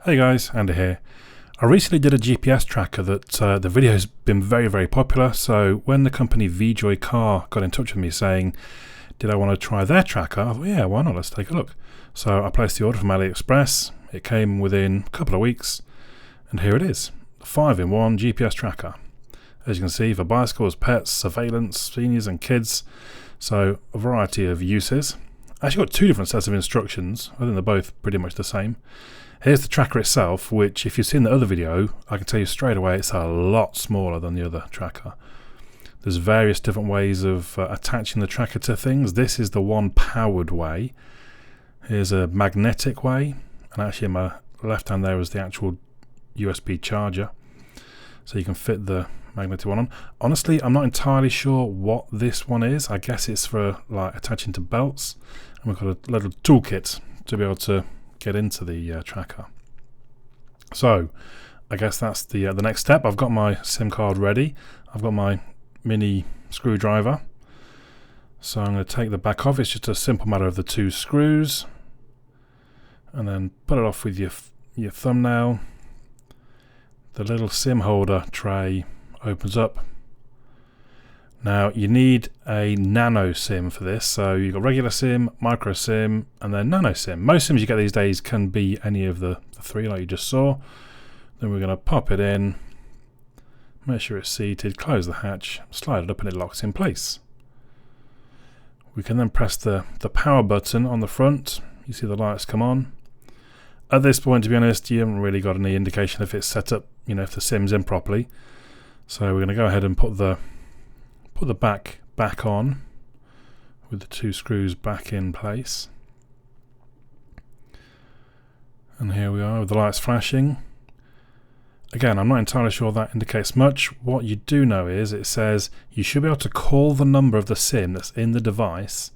Hey guys, Andy here. I recently did a GPS tracker that the video has been very popular, so when the company VJoy Car got in touch with me saying did I want to try their tracker, I thought yeah, why not, let's take a look. So I placed the order from AliExpress, it came within a couple of weeks, and here it is, 5-in-1 GPS tracker. As you can see, for bicycles, pets, surveillance, seniors and kids, so a variety of uses. I actually got two different sets of instructions, I think they're both pretty much the same. Here's the tracker itself, which if you've seen the other video, I can tell you straight away it's a lot smaller than the other tracker. There's various different ways of attaching the tracker to things. This is the one powered way. Here's a magnetic way, and actually in my left hand there is the actual USB charger. So you can fit the magnetic one on. Honestly, I'm not entirely sure what this one is. I guess it's for like attaching to belts. And we've got a little toolkit to be able to get into the tracker. So I guess that's the next step. I've got my SIM card ready. I've got my mini screwdriver. So I'm going to take the back off. It's just a simple matter of the two screws. And then put it off with your thumbnail. The little SIM holder tray opens up. Now you need a nano SIM for this, so you've got regular SIM, micro SIM, and then nano SIM. Most SIMs you get these days can be any of the three like you just saw. Then we're going to pop it in, make sure it's seated, close the hatch, slide it up and it locks in place. We can then press the power button on the front. You see the lights come on. At this point, to be honest, you haven't really got any indication if it's set up, if the SIM's in properly. So we're going to go ahead and put the back on with the two screws back in place. And here we are with the lights flashing. Again, I'm not entirely sure that indicates much. What you do know is it says you should be able to call the number of the SIM that's in the device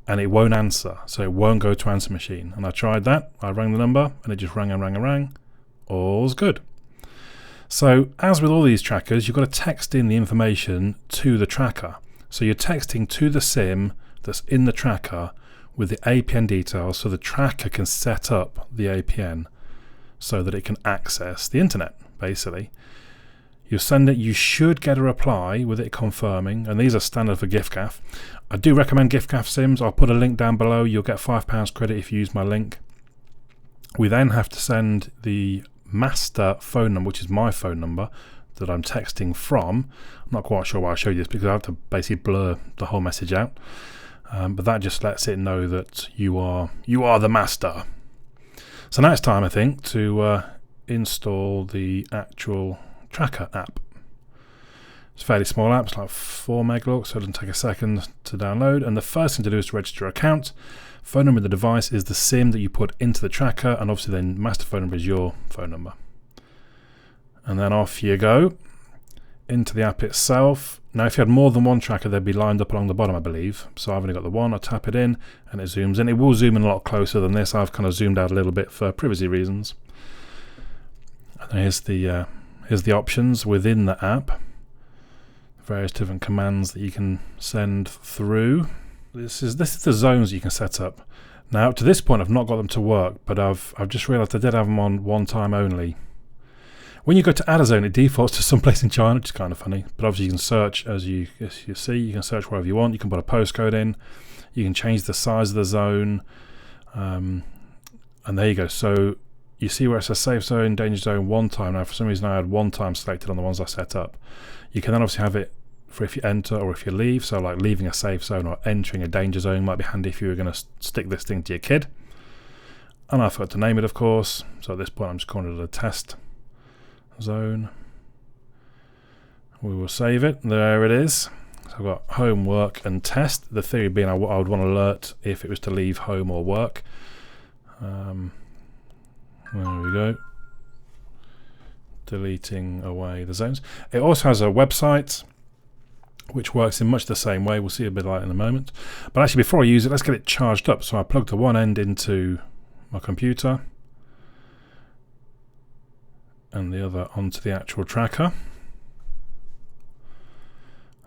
and it won't answer. So it won't go to answer machine. And I tried that. I rang the number and it just rang and rang and rang. All's good. So as with all these trackers, you've got to text in the information to the tracker. So you're texting to the SIM that's in the tracker with the APN details so the tracker can set up the APN so that it can access the internet, basically. You send it, you should get a reply with it confirming, and these are standard for giffgaff. I do recommend giffgaff SIMs. I'll put a link down below. You'll get £5 credit if you use my link. We then have to send the master phone number, which is my phone number that I'm texting from. I'm not quite sure why I showed you this because I have to basically blur the whole message out, but that just lets it know that you are the master. So now it's time, I think, to install the actual tracker app. It's a fairly small app, it's like 4 megabytes, so it doesn't take a second to download, and the first thing to do is to register your account. Phone number of the device is the SIM that you put into the tracker, and obviously then master phone number is your phone number. And then off you go into the app itself. Now if you had more than one tracker, they'd be lined up along the bottom, I believe. So I've only got the one. I tap it in and it zooms in. It will zoom in a lot closer than this. I've kind of zoomed out a little bit for privacy reasons. And here's the options within the app. Various different commands that you can send through. This is the zones you can set up. Now up to this point I've not got them to work, but I've just realised I did have them on one time only. When you go to add a zone, it defaults to someplace in China, which is kind of funny. But obviously you can search, as you see, you can search wherever you want. You can put a postcode in. You can change the size of the zone. And there you go. So you see where it says safe zone, danger zone one time. Now for some reason I had one time selected on the ones I set up. You can then obviously have it for if you enter or if you leave. So like leaving a safe zone or entering a danger zone might be handy if you were going to stick this thing to your kid. And I forgot to name it, of course. So at this point I'm just calling it a test zone. We will save it. There it is. So I've got home, work and test. The theory being I would want to alert if it was to leave home or work. There we go. Deleting away the zones. It also has a website which works in much the same way. We'll see a bit like in a moment. But actually before I use it, let's get it charged up. So I plugged the one end into my computer and the other onto the actual tracker.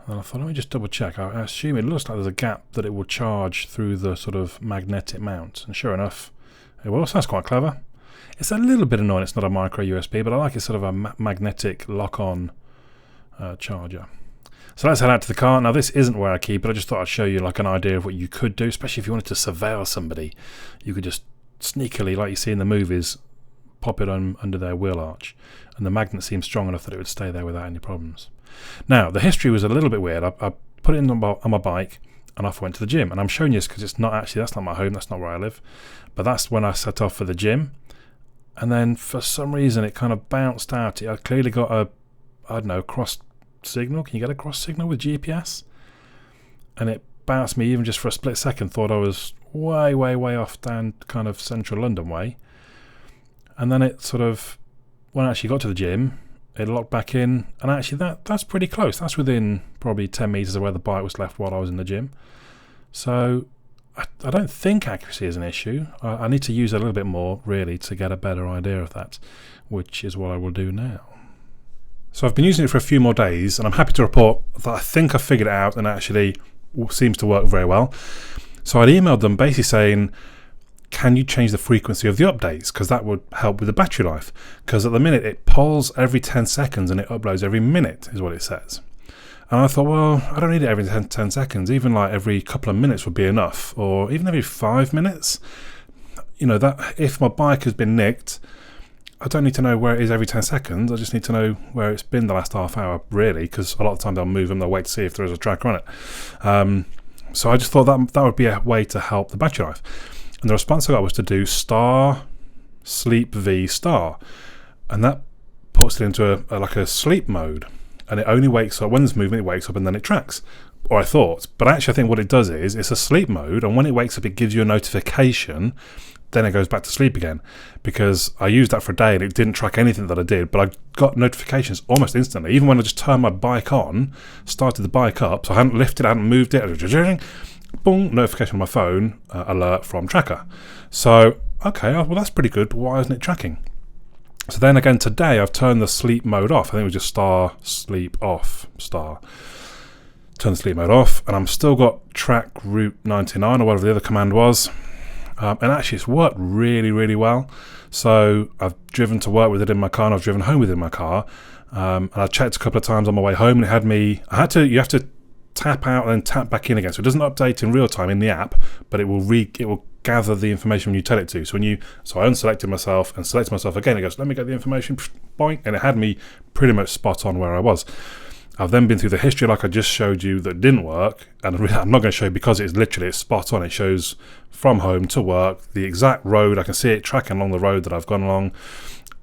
And I thought, let me just double check. I assume it looks like there's a gap that it will charge through the sort of magnetic mount. And sure enough, it will. So that's quite clever. It's a little bit annoying it's not a micro USB, but I like it sort of a magnetic lock-on charger. So let's head out to the car. Now this isn't where I keep it, I just thought I'd show you like an idea of what you could do, especially if you wanted to surveil somebody. You could just sneakily, like you see in the movies, pop it on under their wheel arch, and the magnet seems strong enough that it would stay there without any problems. Now the history was a little bit weird. I put it on my bike and off I went to the gym, and I'm showing you this because it's not actually, that's not my home, that's not where I live, but that's when I set off for the gym. And then for some reason it kind of bounced out. I clearly got a, I don't know, cross signal. Can you get a cross signal with GPS? And it bounced me even just for a split second. Thought I was way off down kind of central London way. And then it sort of, when I actually got to the gym, it locked back in. And actually that's pretty close. That's within probably 10 metres of where the bike was left while I was in the gym. So I don't think accuracy is an issue. I need to use it a little bit more, really, to get a better idea of that, which is what I will do now. So I've been using it for a few more days, and I'm happy to report that I think I figured it out and actually seems to work very well. So I'd emailed them basically saying, can you change the frequency of the updates? Because that would help with the battery life. Because at the minute it polls every 10 seconds and it uploads every minute, is what it says. And I thought, well, I don't need it every 10 seconds. Even like every couple of minutes would be enough, or even every 5 minutes. You know, that if my bike has been nicked, I don't need to know where it is every 10 seconds. I just need to know where it's been the last half hour, really, because a lot of the time they'll move them, they'll wait to see if there is a tracker on it. So I just thought that would be a way to help the battery life. And the response I got was to do star sleep v star, and that puts it into like a sleep mode. And it only wakes up when there's movement, it wakes up and then it tracks. Or I thought. But actually I think what it does is it's a sleep mode, and when it wakes up it gives you a notification, then it goes back to sleep again. Because I used that for a day and it didn't track anything that I did, but I got notifications almost instantly. Even when I just turned my bike on, started the bike up, so I hadn't lifted, I hadn't moved it, boom, notification on my phone, alert from tracker. So, okay, well that's pretty good, but why isn't it tracking? So then again today I've turned the sleep mode off. I think it was just star sleep off star. Turn the sleep mode off, and I'm still got track route 99 or whatever the other command was. And actually it's worked really well. So I've driven to work with it in my car, and I've driven home with it in my car. And I checked a couple of times on my way home, and it had me, you have to tap out and then tap back in again. So it doesn't update in real time in the app, but it will gather the information when you tell it to. So I unselected myself and selected myself again. It goes, let me get the information, boink, and it had me pretty much spot on where I was. I've then been through the history like I just showed you that didn't work, and I'm not going to show you because it's spot on. It shows from home to work, the exact road. I can see it tracking along the road that I've gone along.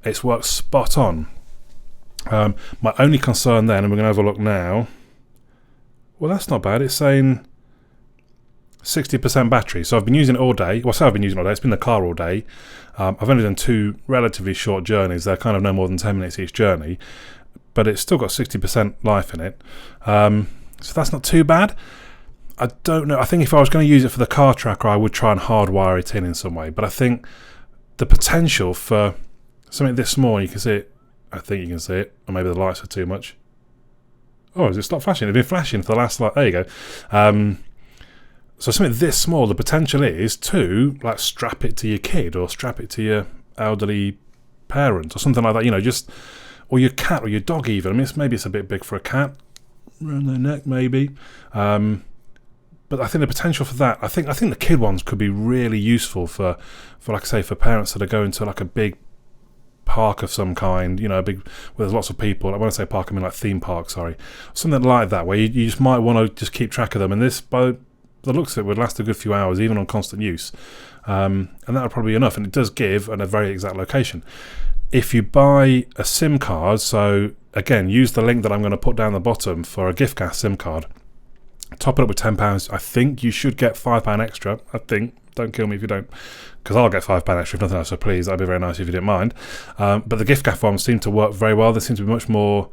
It's worked spot on. My only concern then, and we're going to have a look now. Well, that's not bad. It's saying 60% battery. So I've been using it all day. Well, I say I've been using it all day. It's been in the car all day. I've only done 2 relatively short journeys. They're kind of no more than 10 minutes each journey. But it's still got 60% life in it. So that's not too bad. I don't know. I think if I was going to use it for the car tracker, I would try and hardwire it in some way. But I think the potential for something this small, you can see it. I think you can see it. Or maybe the lights are too much. Oh, has it stopped flashing? It's been flashing for the last, there you go. So something this small, the potential is to like strap it to your kid or strap it to your elderly parent or something like that, or your cat or your dog even. I mean, maybe it's a bit big for a cat, around their neck maybe. But I think the potential for that, I think the kid ones could be really useful for like I say, for parents that are going to like a big park of some kind, where there's lots of people. When I say park, I mean like theme park, sorry. Something like that, where you just might want to just keep track of them. And this, by the looks of it, would last a good few hours, even on constant use. And that would probably be enough. And it does give a very exact location. If you buy a SIM card, so again, use the link that I'm going to put down the bottom for a gift-gas SIM card. Top it up with £10. I think you should get £5 extra. I think. Don't kill me if you don't, because I'll get £5 extra if nothing else, so please, that'd be very nice if you didn't mind. But the gift-gas ones seem to work very well. They seem to be much more...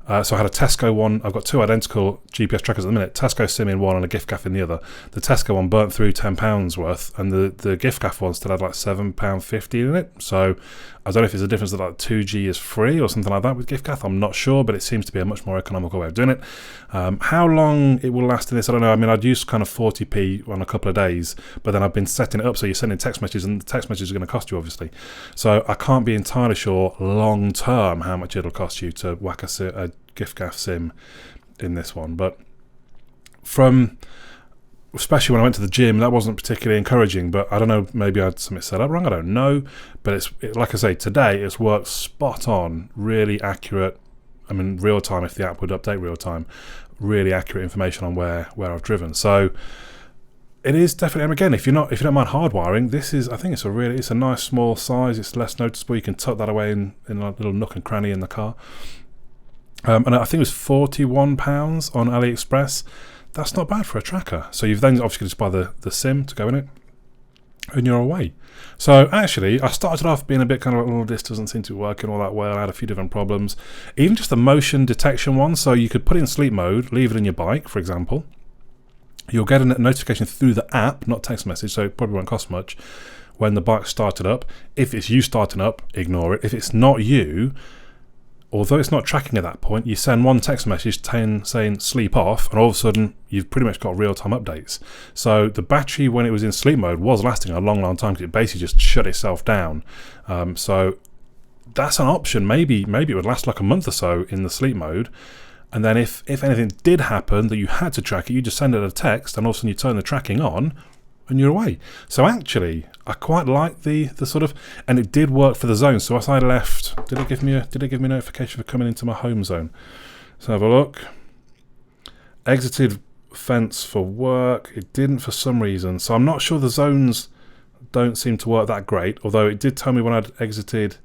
so I had a Tesco one. I've got 2 identical GPS trackers at the minute. Tesco SIM in one and a gift-gas in the other. The Tesco one burnt through £10 worth, and the gift-gas one still had like £7.50 in it. So I don't know if it's a difference that like 2G is free or something like that with giffgaff. I'm not sure, but it seems to be a much more economical way of doing it. How long it will last in this, I don't know. I mean, I'd use kind of 40p on a couple of days, but then I've been setting it up so you're sending text messages, and the text messages are going to cost you, obviously. So I can't be entirely sure long term how much it'll cost you to whack a giffgaff sim in this one. But especially when I went to the gym, that wasn't particularly encouraging, but I don't know, maybe I had something set up wrong, I don't know. But like I say, today it's worked spot on, really accurate. I mean, real time, if the app would update real time, really accurate information on where I've driven. So it is definitely, and again, if you don't mind hardwiring, I think it's a nice small size. It's less noticeable. You can tuck that away in a little nook and cranny in the car. And I think it was £41 on AliExpress. That's not bad for a tracker. So you've then obviously just buy the SIM to go in it, and you're away. So actually, I started off being a bit kind of like, oh, this doesn't seem to be working all that well. I had a few different problems. Even just the motion detection one. So you could put it in sleep mode, leave it in your bike, for example. You'll get a notification through the app, not text message, so it probably won't cost much, when the bike started up. If it's you starting up, ignore it. If it's not you, although it's not tracking at that point, you send one text message saying sleep off, and all of a sudden you've pretty much got real-time updates. So the battery, when it was in sleep mode, was lasting a long, long time because it basically just shut itself down. So that's an option. Maybe it would last like a month or so in the sleep mode. And then if anything did happen that you had to track it, you just send it a text, and all of a sudden you turn the tracking on, and you're away. So actually, I quite like the sort of, and it did work for the zone. So as I left, did it give me a notification for coming into my home zone? So have a look. Exited fence for work. It didn't for some reason. So I'm not sure, the zones don't seem to work that great. Although it did tell me when I'd exited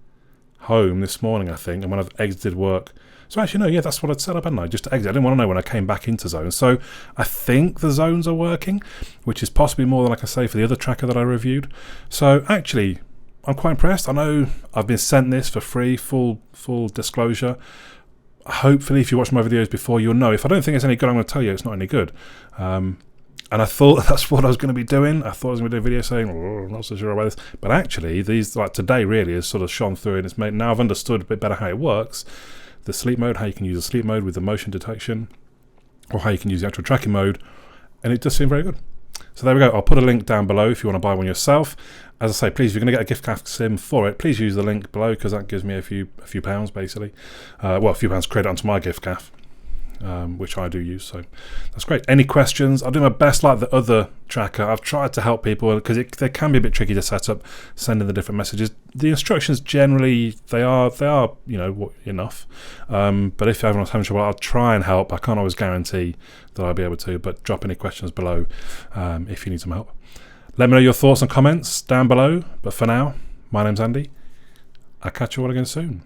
home this morning, I think, and when I've exited work. So actually, no, yeah, that's what I'd set up, hadn't I? Just to exit. I didn't want to know when I came back into zones. So I think the zones are working, which is possibly more than I can say for the other tracker that I reviewed. So actually, I'm quite impressed. I know I've been sent this for free, full disclosure. Hopefully, if you watch my videos before, you'll know. If I don't think it's any good, I'm going to tell you it's not any good. And I thought that's what I was going to be doing. I thought I was going to do a video saying, oh, I'm not so sure about this. But actually, these, like today, really has sort of shone through, and it's made, now I've understood a bit better how it works. The sleep mode, how you can use the sleep mode with the motion detection, or how you can use the actual tracking mode, and it does seem very good. So there we go. I'll put a link down below if you want to buy one yourself. As I say, please, if you're going to get a giffgaff sim for it, please use the link below, because that gives me a few pounds, basically. A few pounds credit onto my giffgaff, which I do use, so that's great. Any questions? I'll do my best like the other tracker. I've tried to help people because they can be a bit tricky to set up, sending the different messages. The instructions generally, they are enough. But if everyone's having trouble, I'll try and help. I can't always guarantee that I'll be able to, but drop any questions below if you need some help. Let me know your thoughts and comments down below. But for now, my name's Andy. I'll catch you all again soon.